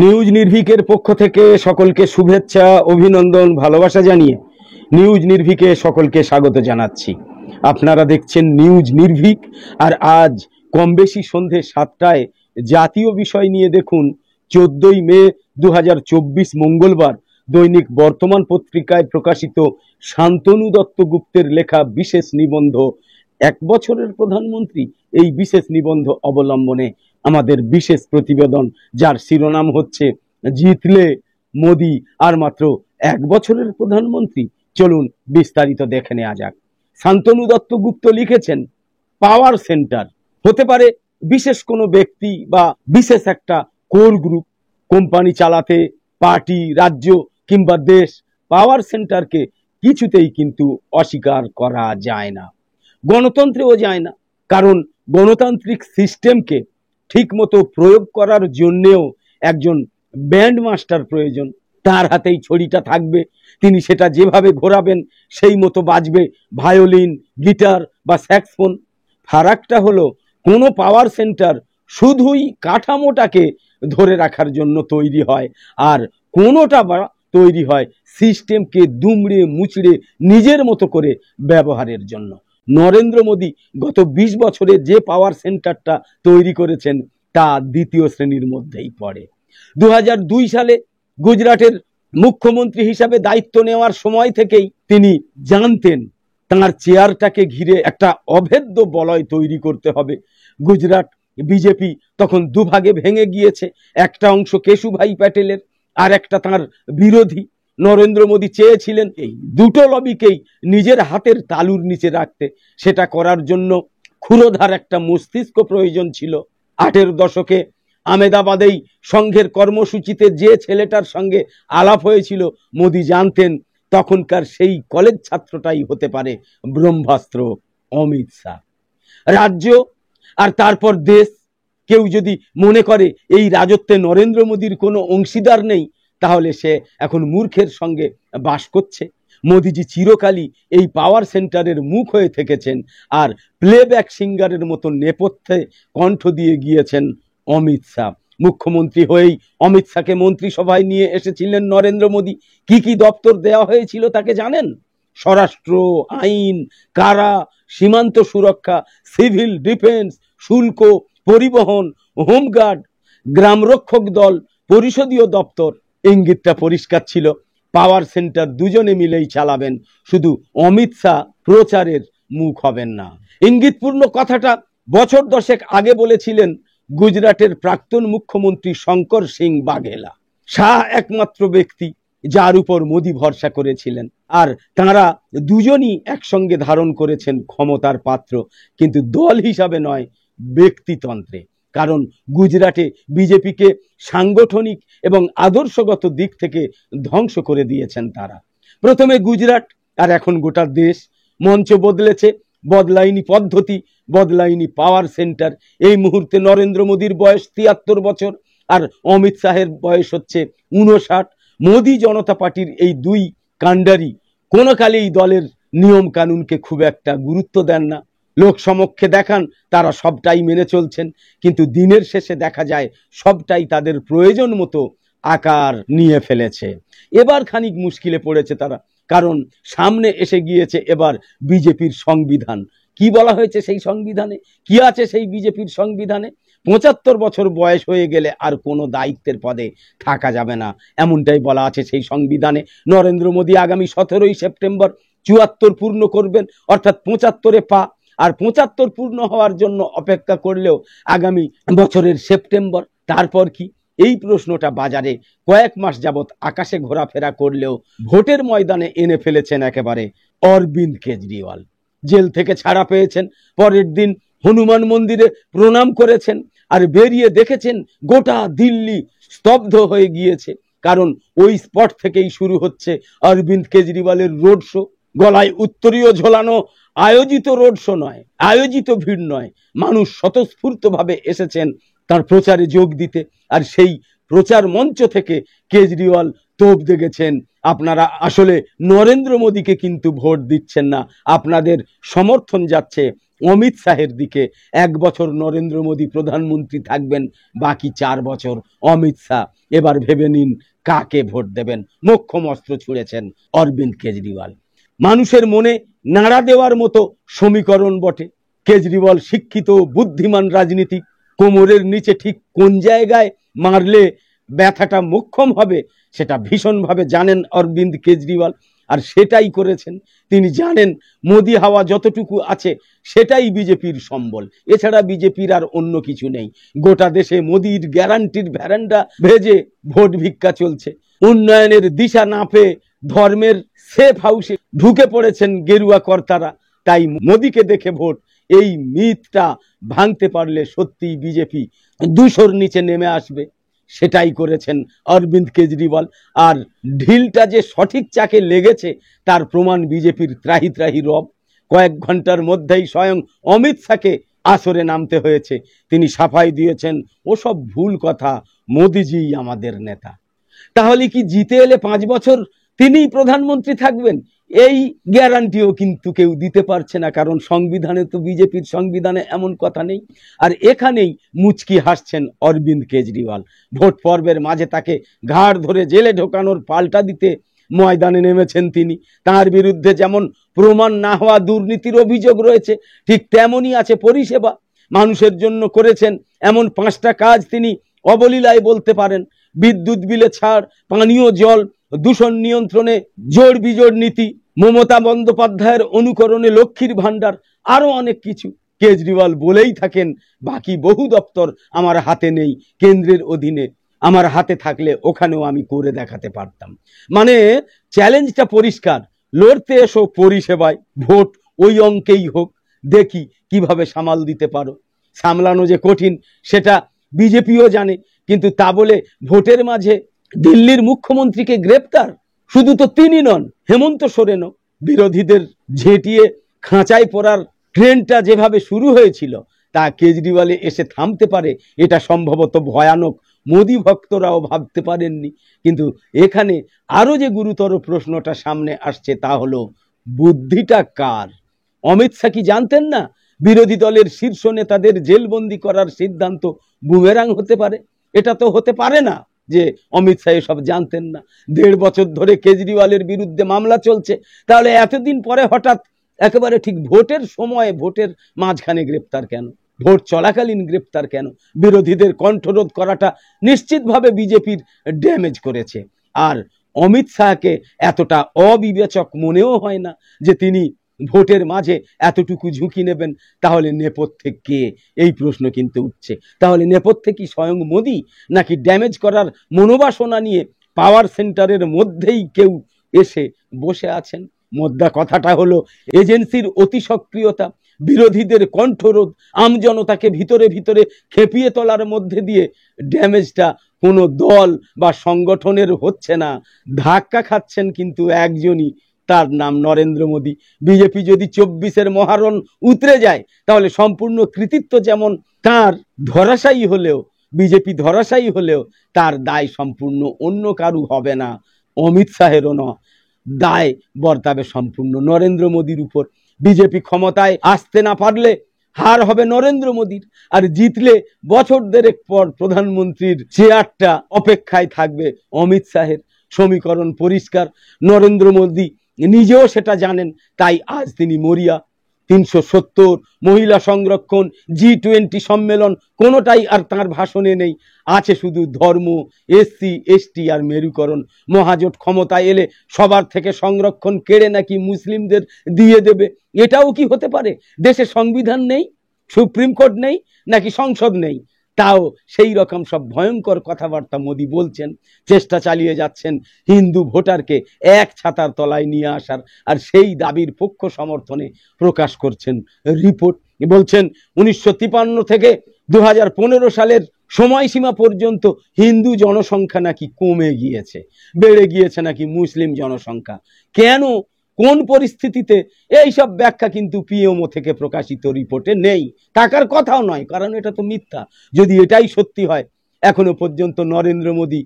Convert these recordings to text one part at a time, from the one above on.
News নির্ভীকের পক্ষ থেকে সকলকে শুভেচ্ছা, অভিনন্দন, ভালোবাসা জানিয়ে নিউজ নির্ভীকে সকলকে স্বাগত জানাচ্ছি। আপনারা দেখছেন নিউজ নির্ভীক। আর আজ কম বেশি সন্ধে 7টায় জাতীয় বিষয় নিয়ে দেখুন 14ই মে 2024 মঙ্গলবার দৈনিক বর্তমান পত্রিকায় প্রকাশিত শান্তনু দত্তগুপ্তের লেখা বিশেষ নিবন্ধ এক বছরের প্রধানমন্ত্রী। এই বিশেষ নিবন্ধ অবলম্বনে আমাদের বিশেষ প্রতিবেদন, যার শিরোনাম হচ্ছে জিতলে মোদি আর মাত্র এক বছরের প্রধানমন্ত্রী। চলুন বিস্তারিত দেখে নেওয়া যাক। শান্তনু দত্তগুপ্ত লিখেছেন, পাওয়ার সেন্টার হতে পারে বিশেষ কোনো ব্যক্তি বা বিশেষ একটা কোর গ্রুপ, কোম্পানি চালাতে পার্টি, রাজ্য কিংবা দেশ। পাওয়ার সেন্টারকে কিছুতেই কিন্তু অস্বীকার করা যায় না, গণতন্ত্রেও যায় না। কারণ গণতান্ত্রিক সিস্টেমকে ঠিকমতো প্রয়োগ করার জন্যেও একজন ব্যান্ড মাস্টার প্রয়োজন। তার হাতেই ছড়িটা থাকবে, তিনি সেটা যেভাবে ঘোরাবেন সেই মতো বাজবে, ভায়োলিন, গিটার বা স্যাক্সফোন। ফারাকটা হলো কোনো পাওয়ার সেন্টার শুধুই কাঠামোটাকে ধরে রাখার জন্য তৈরি হয়, আর কোনোটা বা তৈরি হয় সিস্টেমকে দুমড়ে মুচড়ে নিজের মতো করে ব্যবহারের জন্য। নরেন্দ্র মোদী গত 20 বছরে যে পাওয়ার সেন্টারটা তৈরি করেছেন তা দ্বিতীয় শ্রেণীর মধ্যেই পড়ে। 2002 সালে গুজরাটের মুখ্যমন্ত্রী হিসাবে দায়িত্ব নেওয়ার সময় থেকেই তিনি জানতেন তাঁর চেয়ারটাকে ঘিরে একটা অভেদ্য বলয় তৈরি করতে হবে। গুজরাট বিজেপি তখন দুভাগে ভেঙে গিয়েছে, একটা অংশ কেশুভাই প্যাটেলের আর একটা তাঁর বিরোধী। নরেন্দ্র মোদী চেয়েছিলেন এই দুটো লবিকেই নিজের হাতের তালুর নিচে রাখতে। সেটা করার জন্য ক্ষুরোধার একটা মস্তিষ্ক প্রয়োজন ছিল। 8-এর দশকে আমেদাবাদেই সংঘের কর্মসূচিতে যে ছেলেটার সঙ্গে আলাপ হয়েছিল, মোদী জানতেন তখনকার সেই কলেজ ছাত্রটাই হতে পারে ব্রহ্মাস্ত্র অমিত শাহ। রাজ্য আর তারপর দেশ, কেউ যদি মনে করে এই রাজত্বে নরেন্দ্র মোদীর কোনো অংশীদার নেই, তাহলে সে এখন মূর্খের সঙ্গে বাস করছে। মোদিজি চিরকালই এই পাওয়ার সেন্টারের মুখ হয়ে থেকেছেন, আর প্লেব্যাক সিঙ্গারের মতো নেপথ্যে কণ্ঠ দিয়ে গিয়েছেন অমিত শাহ। মুখ্যমন্ত্রী হয়েই অমিত শাহকে মন্ত্রিসভায় নিয়ে এসেছিলেন নরেন্দ্র মোদী। কি কি দপ্তর দেওয়া হয়েছিল তাকে জানেন? স্বরাষ্ট্র, আইন, কারা, সীমান্ত সুরক্ষা, সিভিল ডিফেন্স, শুল্ক, পরিবহন, হোমগার্ড, গ্রাম রক্ষক দল, পরিষদীয় দপ্তর। ইঙ্গিতটা পরিষ্কার ছিল, পাওয়ার সেন্টার দুজনে মিলেই চালাবেন, শুধু অমিত শাহ প্রচারের মুখ হবেন না। ইঙ্গিতপূর্ণ কথাটা বছর 10 আগে বলেছিলেন গুজরাটের প্রাক্তন মুখ্যমন্ত্রী শঙ্কর সিং বাঘেলা। শাহ একমাত্র ব্যক্তি যার উপর মোদী ভরসা করেছিলেন, আর তাঁরা দুজনই একসঙ্গে ধারণ করেছেন ক্ষমতার পাত্র, কিন্তু দল হিসাবে নয়, ব্যক্তিতন্ত্রে। কারণ গুজরাটে বিজেপিকে সাংগঠনিক এবং আদর্শগত দিক থেকে ধ্বংস করে দিয়েছেন তারা। প্রথমে গুজরাট, আর এখন গোটা দেশ। মঞ্চ বদলেছে, বদলায়নি পদ্ধতি, বদলায়নি পাওয়ার সেন্টার। এই মুহূর্তে নরেন্দ্র মোদীর বয়স 73 বছর, আর অমিত শাহের বয়স হচ্ছে 59। মোদী জনতা পার্টির এই দুই কাণ্ডারি কোনো কালেই দলের নিয়ম কানুনকে খুব একটা গুরুত্ব দেন না। লোক সমক্ষে দেখান তারা সবটাই মেনে চলছেন, কিন্তু দিনের শেষে দেখা যায় সবটাই তাদের প্রয়োজন মতো আকার নিয়ে ফেলেছে। এবার খানিক মুশকিলে পড়েছে তারা, কারণ সামনে এসে গিয়েছে এবার বিজেপির সংবিধান। কি বলা হয়েছে সেই সংবিধানে? কি আছে সেই বিজেপির সংবিধানে? 75 বছর বয়স হয়ে গেলে আর কোনো দায়িত্বের পদে থাকা যাবে না, এমনটাই বলা আছে সেই সংবিধানে। নরেন্দ্র মোদী আগামী 17ই সেপ্টেম্বর 74 পূর্ণ করবেন, অর্থাৎ 75-এ পা। আর 75 পূর্ণ হওয়ার জন্য অপেক্ষা করলেও আগামী বছরের সেপ্টেম্বর। তারপর কি? এই প্রশ্নটা বাজারে কয়েক মাস যাবৎ আকাশে ঘোরাফেরা করলেও ভোটের ময়দানে এনে ফেলেছেন একেবারে অরবিন্দ কেজরিওয়াল। জেল থেকে ছাড়া পেয়েছেন, পরের দিন হনুমান মন্দিরে প্রণাম করেছেন, আর বেরিয়ে দেখেছেন গোটা দিল্লি স্তব্ধ হয়ে গিয়েছে। কারণ ওই স্পট থেকেই শুরু হচ্ছে অরবিন্দ কেজরিওয়ালের রোড শো। গলায় উত্তরীয় ঝোলানো আয়োজিত রোড শো নয়, আয়োজিত ভিড় নয়, মানুষ স্বতঃস্ফূর্তভাবে এসেছেন তার প্রচারে যোগ দিতে। আর সেই প্রচার মঞ্চ থেকে কেজরিওয়াল তোপ দেখেছেন, আপনারা আসলে নরেন্দ্র মোদীকে কিন্তু ভোট দিচ্ছেন না, আপনাদের সমর্থন যাচ্ছে অমিত শাহের দিকে। 1 বছর নরেন্দ্র মোদী প্রধানমন্ত্রী থাকবেন, বাকি 4 বছর অমিত শাহ। এবার ভেবে নিন কাকে ভোট দেবেন। মোক্ষম অস্ত্র ছুঁড়েছেন অরবিন্দ কেজরিওয়াল। মানুষের মনে নাড়া দেওয়ার মতো সমীকরণ বটে। কেজরিওয়াল শিক্ষিত বুদ্ধিমান রাজনীতিক। কোমরের নিচে ঠিক কোন জায়গায় মারলে ব্যথাটা মোক্ষম হবে সেটা ভীষণভাবে জানেন অরবিন্দ কেজরিওয়াল, আর সেটাই করেছেন। তিনি জানেন মোদি হাওয়া যতটুকু আছে সেটাই বিজেপির সম্বল, এছাড়া বিজেপির আর অন্য কিছু নেই। গোটা দেশে মোদির গ্যারান্টির ভ্যারান্ডা ভেজে ভোট ভিক্ষা চলছে। উন্নয়নের দিশা না পেয়ে ধর্মের সেফ হাউসে ঢুকে পড়েছেন গেরুয়া কর্তারা। তাই মোদিকে দেখে ভোট, এই মিথটা ভাঙতে পারলে সত্যি বিজেপি 200-র নিচে নেমে আসবে। সেটাই করেছেন অরবিন্দ কেজরিওয়াল। আর ঢিলটা যে সঠিক চাকে লেগেছে তার প্রমাণ বিজেপির ত্রাহি ত্রাহি রব। কয়েক ঘন্টার মধ্যেই স্বয়ং অমিত শাহকে আসরে নামতে হয়েছে। তিনি সাফাই দিয়েছেন ওসব ভুল কথা, মোদিজি আমাদের নেতা। তাহলে কি জিতে এলে 5 বছর তিনিই প্রধানমন্ত্রী থাকবেন? এই গ্যারান্টিও কিন্তু কেউ দিতে পারছে না, কারণ সংবিধানে তো, বিজেপির সংবিধানে এমন কথা নেই। আর এখানেই মুচকি হাসছেন অরবিন্দ কেজরিওয়াল। ভোট পর্বের মাঝে তাকে ঘাড় ধরে জেলে ঢোকানোর পাল্টা দিতে ময়দানে নেমেছেন তিনি। তার বিরুদ্ধে যেমন প্রমাণ না হওয়া দুর্নীতির অভিযোগ রয়েছে, ঠিক তেমনই আছে পরিষেবা। মানুষের জন্য করেছেন এমন 5টা কাজ তিনি অবলীলায় বলতে পারেন। বিদ্যুৎ বিলে ছাড়, পানীয় জল, দূষণ নিয়ন্ত্রণে জোড় বিজোড় নীতি, মমতা বন্দ্যোপাধ্যায়ের অনুকরণে লক্ষ্মীর ভান্ডার, আরো অনেক কিছু। কেজরিওয়াল বলেই থাকেন বাকি বহু দপ্তর আমার হাতে নেই, কেন্দ্রের অধীনে, আমার হাতে থাকলে ওখানেও আমি করে দেখাতে পারতাম। মানে চ্যালেঞ্জটা পরিষ্কার, লড়তে এসো পরিষেবায়, ভোট ওই অঙ্কেই হোক, দেখি কিভাবে সামাল দিতে পারো। সামলানো যে কঠিন সেটা বিজেপিও জানে, কিন্তু তা বলে ভোটের মাঝে দিল্লির মুখ্যমন্ত্রীকে গ্রেপ্তার? শুধু তো তিনি নন, হেমন্ত সোরেনও। বিরোধীদের ঝেঁটিয়ে খাঁচায় পড়ার ট্রেনটা যেভাবে শুরু হয়েছিল তা কেজরিওয়ালে এসে থামতে পারে, এটা সম্ভবত ভয়ানক মোদি ভক্তরাও ভাবতে পারেননি। কিন্তু এখানে আরো যে গুরুতর প্রশ্নটা সামনে আসছে তা হলো বুদ্ধিটা কার? অমিত শাহ কি জানতেন না বিরোধী দলের শীর্ষ নেতাদের জেলবন্দি করার সিদ্ধান্ত বুমেরাং হতে পারে? এটা তো হতে পারে না যে অমিত শাহ সব জানতেন না। 1.5 বছর ধরে কেজরিওয়ালের বিরুদ্ধে মামলা চলছে, তাহলে এতদিন পরে হঠাৎ একেবারে ঠিক ভোটের সময়ে, ভোটের মাঝখানে গ্রেপ্তার কেন? ভোট চলাকালীন গ্রেপ্তার কেন? বিরোধীদের কণ্ঠরোধ করাটা নিশ্চিতভাবে বিজেপির ড্যামেজ করেছে। আর অমিত শাহকে এতটা অবিবেচক মনেও হয় না যে তিনি ভোটের মাঝে এতটুকু ঝুঁকি নেবেন। তাহলে নেপথ্যে কে? এই প্রশ্ন কিন্তু উঠছে। তাহলে নেপথ্যে কি স্বয়ং মোদি, নাকি ড্যামেজ করার মনোবাসনা নিয়ে পাওয়ার সেন্টারের মধ্যেই কেউ এসে বসে আছেন? মোদ্দা কথাটা হলো এজেন্সির অতি সক্রিয়তা, বিরোধীদের কণ্ঠরোধ, আমজনতাকে ভিতরে ভিতরে খেপিয়ে তোলার মধ্যে দিয়ে ড্যামেজটা কোনো দল বা সংগঠনের হচ্ছে না, ধাক্কা খাচ্ছেন কিন্তু একজনই, তার নাম নরেন্দ্র মোদী। বিজেপি যদি 24-এর মহারণ উতরে যায় তাহলে সম্পূর্ণ কৃতিত্ব যেমন তার, ধরাশায়ী হলেও, বিজেপি ধরাশায়ী হলেও তার দায় সম্পূর্ণ অন্য কারু হবে না, অমিত শাহেরও নয়। দায় বর্তাবে সম্পূর্ণ নরেন্দ্র মোদীর উপর। বিজেপি ক্ষমতায় আসতে না পারলে হার হবে নরেন্দ্র মোদীর, আর জিতলে বছর দেড়েক পর প্রধানমন্ত্রীর চেয়ারটা অপেক্ষায় থাকবে অমিত শাহের। সমীকরণ পরিষ্কার, নরেন্দ্র মোদী নিজেও সেটা জানেন, তাই আজ তিনি মরিয়া। 370 মহিলা সংরক্ষণ, G20 সম্মেলন, কোনোটাই আর তার ভাষণে নেই। আছে শুধু ধর্ম, SC ST আর মেরুকরণ। মহাজোট ক্ষমতায় এলে সবার থেকে সংরক্ষণ কেড়ে নাকি মুসলিমদের দিয়ে দেবে। এটাও কি হতে পারে? দেশে সংবিধান নেই, সুপ্রিম কোর্ট নেই, নাকি সংসদ নেই? তাও সেই রকম সব ভয়ঙ্কর কথাবার্তা মোদী বলছেন, চেষ্টা চালিয়ে যাচ্ছেন হিন্দু ভোটারকে এক ছাতার তলায় নিয়ে আসার। আর সেই দাবির পক্ষ সমর্থনে প্রকাশ করছেন রিপোর্ট। বলছেন 1953 থেকে 2015 সালের সময়সীমা পর্যন্ত হিন্দু জনসংখ্যা নাকি কমে গিয়েছে, বেড়ে গিয়েছে নাকি মুসলিম জনসংখ্যা। কেন, কোন পরিস্থিতিতে, এই সব ব্যাখ্যা কিন্তু পিএমও থেকে প্রকাশিত রিপোর্টে নেই, থাকার কথাও নয়, কারণ এটা তো মিথ্যা। যদি এটাই সত্যি হয় এখনো পর্যন্ত নরেন্দ্র মোদী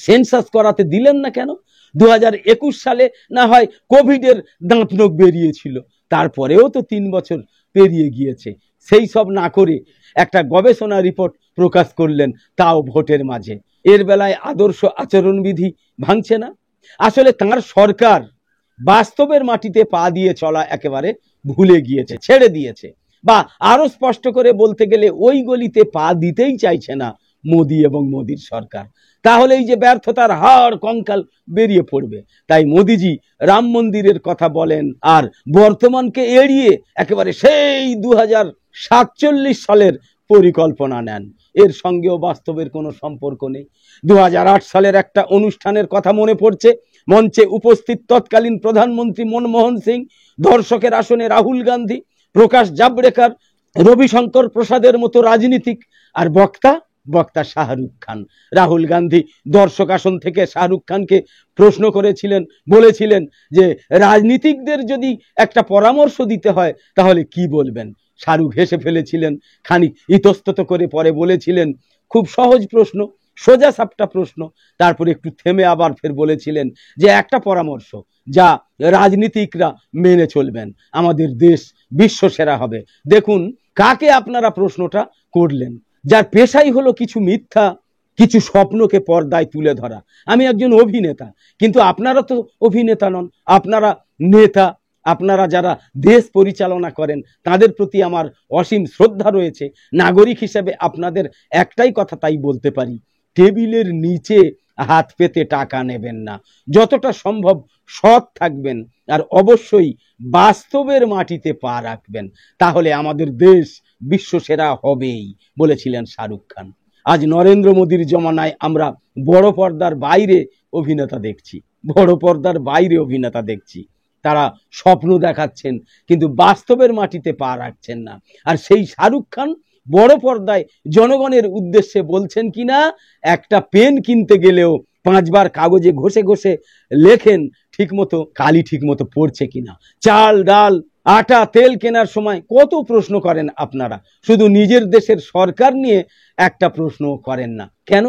সেন্সাস করাতে দিলেন না কেন? 2021 সালে না হয় কোভিডের দাঁতনক বেরিয়েছিল, তারপরেও তো 3 বছর পেরিয়ে গিয়েছে। সেই সব না করে একটা গবেষণা রিপোর্ট প্রকাশ করলেন, তাও ভোটের মাঝে। এর বেলায় আদর্শ আচরণবিধি ভাঙছে না। আসলে তাঁর সরকার বাস্তবের মাটিতে পা দিয়ে চলা একেবারে ভুলে গিয়েছে, ছেড়ে দিয়েছে, বা আরো স্পষ্ট করে বলতে গেলে ওই গলিতে পা দিতেই চাইছে না মোদি এবং মোদির সরকার। তাহলে এই যে ব্যর্থতার হাড় কঙ্কাল বেরিয়ে পড়বে। তাই মোদিজি রাম মন্দিরের কথা বলেন আর বর্তমানকে এড়িয়ে একেবারে সেই 2047 সালের পরিকল্পনা নেন। এর সঙ্গেও বাস্তবের কোনো সম্পর্ক নেই। 2008 সালের একটা অনুষ্ঠানের কথা মনে পড়ছে। মঞ্চে উপস্থিত তৎকালীন প্রধানমন্ত্রী মনমোহন সিং, দর্শকের আসনে রাহুল গান্ধী, প্রকাশ জাভড়েকর, রবিশঙ্কর প্রসাদের মতো রাজনীতিক, আর বক্তা শাহরুখ খান। রাহুল গান্ধী দর্শক আসন থেকে শাহরুখ খানকে প্রশ্ন করেছিলেন, বলেছিলেন যে রাজনীতিকদের যদি একটা পরামর্শ দিতে হয় তাহলে কি বলবেন। শাহরুখ হেসে ফেলেছিলেন খানিক ইতস্তত করে, পরে বলেছিলেন খুব সহজ প্রশ্ন, সোজা সাপটা প্রশ্ন। তারপরে একটু থেমে আবার ফের বলেছিলেন যে একটা পরামর্শ যা রাজনীতিকরা মেনে চলবেন, আমাদের দেশ বিশ্বসেরা হবে। দেখুন কাকে আপনারা প্রশ্নটা করলেন, যার পেশাই হলো কিছু মিথ্যা, কিছু স্বপ্নকে পর্দায় তুলে ধরা। আমি একজন অভিনেতা, কিন্তু আপনারা তো অভিনেতা নন, আপনারা নেতা। আপনারা যারা দেশ পরিচালনা করেন তাদের প্রতি আমার অসীম শ্রদ্ধা রয়েছে। নাগরিক হিসেবে আপনাদের একটাই কথা তাই বলতে পারি, টেবিলের নিচে হাত পেতে টাকা নেবেন না, যতটা সম্ভব সৎ থাকবেন, আর অবশ্যই বাস্তবের মাটিতে পা রাখবেন, তাহলে আমাদের দেশ বিশ্বসেরা হবেই, বলেছিলেন শাহরুখ খান। আজ নরেন্দ্র মোদীর জমানায় আমরা বড় পর্দার বাইরে অভিনেতা দেখছি, বড় পর্দার বাইরে অভিনেতা দেখছি। তারা স্বপ্ন দেখাচ্ছেন কিন্তু বাস্তবের মাটিতে পা রাখছেন না। আর সেই শাহরুখ খান বড় পর্দায় জনগণের উদ্দেশ্যে বলছেন কিনা, একটা পেন কিনতে গেলেও 5 বার কাগজে ঘষে ঘষে লেখেন ঠিকমতো কালি ঠিকমতো পড়ছে কিনা। চাল ডাল আটা তেল কেনার সময় কত প্রশ্ন করেন আপনারা, শুধু নিজের দেশের সরকার নিয়ে একটা প্রশ্ন করেন না কেন?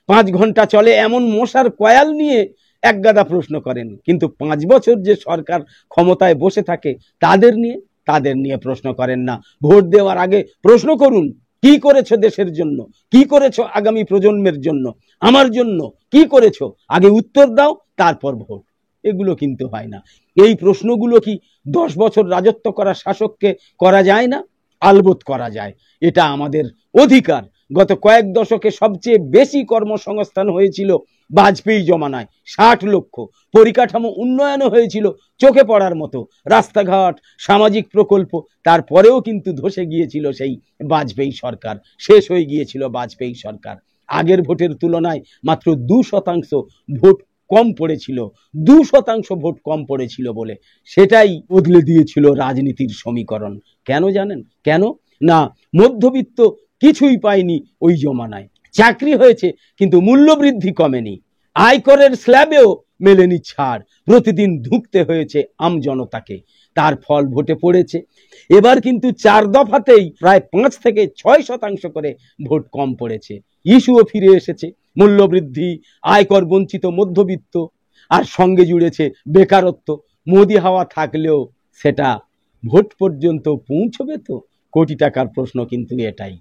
5 ঘন্টা চলে এমন মশার কয়াল নিয়ে এক গাদা প্রশ্ন করেন, কিন্তু 5 বছর যে সরকার ক্ষমতায় বসে থাকে তাদের নিয়ে প্রশ্ন করেন না। ভোট দেওয়ার আগে প্রশ্ন করুন, কি করেছো দেশের জন্য, কি করেছো আগামী প্রজন্মের জন্য, আমার জন্য কি করেছো, আগে উত্তর দাও, তারপর ভোট। এগুলো কিন্তু হয় না। এই প্রশ্নগুলো কি 10 বছর রাজত্ব করা শাসককে করা যায় না? আলবত করা যায়, এটা আমাদের অধিকার। গত কয়েক দশকে সবচেয়ে বেশি কর্মসংস্থান হয়েছিল বাজপেয়ী জমানায়, 60 লক্ষ। পরিকাঠামো উন্নয়ন হয়েছিল চোখে পড়ার মতো, রাস্তাঘাট, সামাজিক প্রকল্প। তারপরেও কিন্তু ধসে গিয়েছিল সেই বাজপেয়ী সরকার, শেষ হয়ে গিয়েছিল বাজপেয়ী সরকার। আগের ভোটের তুলনায় মাত্র 2% ভোট কম পড়েছিল, 2% ভোট কম পড়েছিল বলে সেটাই বদলে দিয়েছিল রাজনীতির সমীকরণ। কেন জানেন? কেন না, মধ্যবিত্ত কিছুই পায়নি ওই জমানায়। চাকরি হয়েছে কিন্তু মূল্যবৃদ্ধি কমেনি, আয়করের স্ল্যাবেও মেলেনি ছাড়, প্রতিদিন ধুঁকতে হয়েছে আমজনতাকে। তার ফল ভোটে পড়েছে। এবার কিন্তু 4 দফাতেই প্রায় 5 থেকে 6% করে ভোট কম পড়েছে। ইস্যুও ফিরে এসেছে, মূল্যবৃদ্ধি, আয়কর বঞ্চিত মধ্যবিত্ত, আর সঙ্গে জুড়েছে বেকারত্ব। মোদি হাওয়া থাকলেও সেটা ভোট পর্যন্ত পৌঁছবে তো? কোটি টাকার প্রশ্ন কিন্তু এটাই।